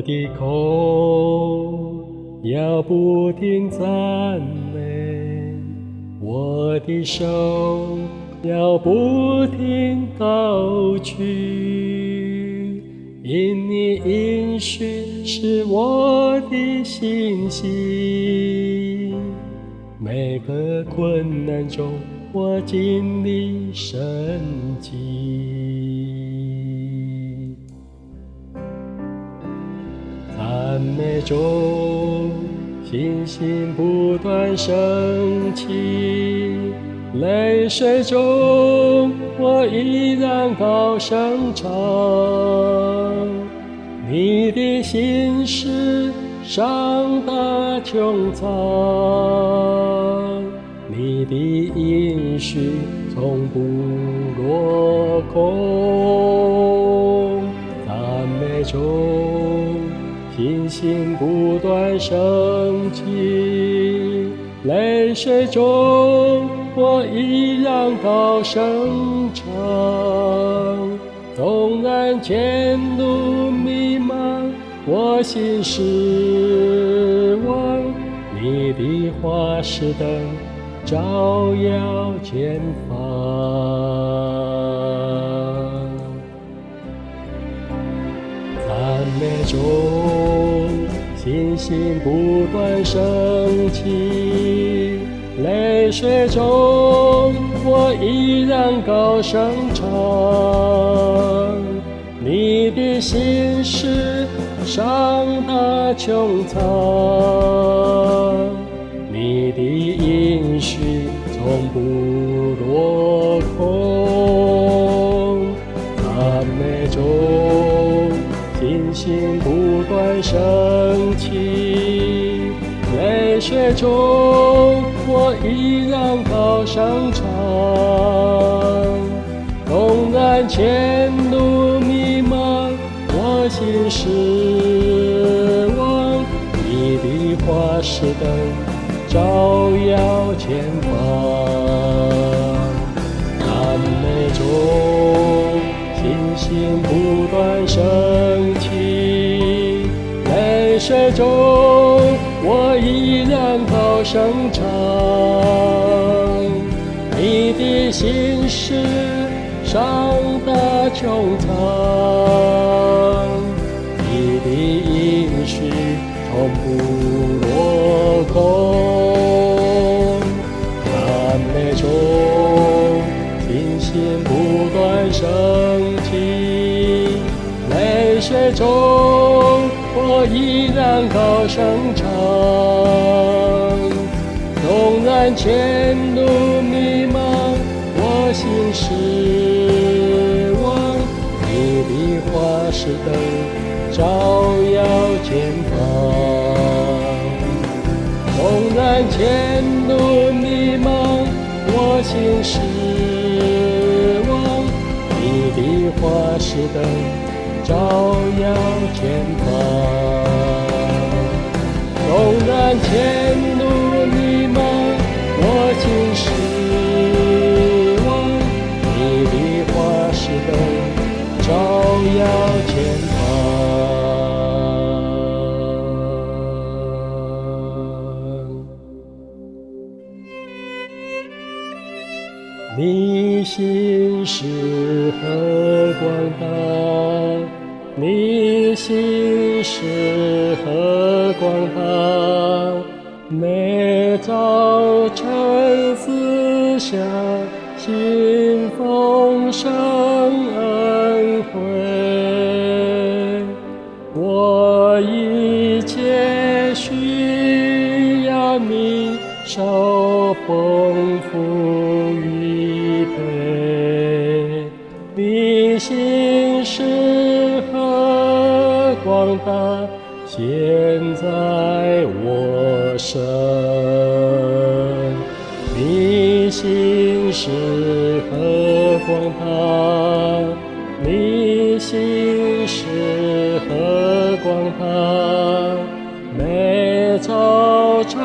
的口要不停赞美，我的手要不停高举，因你应许是我的信心。每个困难中，我经历神迹。赞美中，信心不断升起，泪水中，我依然高声唱。你的心事上大穹苍，你的应许从不落空。赞美中，信心不断升起，泪水中，我依然高声唱。纵然前路迷茫，我心失望，你的话是灯，照耀前方。赞美中，信心不断升起，泪水中，我依然高声唱。你的心事上大穹苍，你的应许从不落空。赞美中，信心不断升起，泪水中，我依然高声唱。纵然前路迷茫，我心失望，你的话是灯，照耀前方。赞美中，信心不断升起，泪水中，我依然高声唱。你的心事上大穹苍，你的应许从不落空。赞美中，信心不断升起，泪水中，我依然高声唱。纵然前路迷茫，我心失望，你的话是灯，照耀前方。纵然前路迷茫，我心失望，你的话是灯，照耀前方。纵然前路迷茫，我心失望，你的话是灯，照耀前方。你心是何广大，你心是何广大，每早晨思想，心丰盛恩惠。我一切需要你手丰富预备，你心是何广大，现在我身。你心是何广大，你心是何广大，每早晨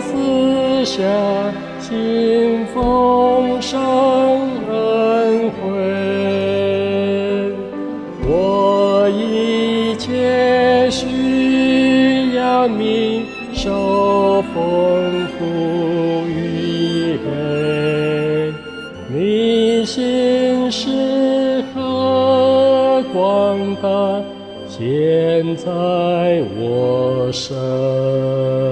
思想，心丰盛恩惠。我一切需受丰富与美，你心是何广大，现在我身。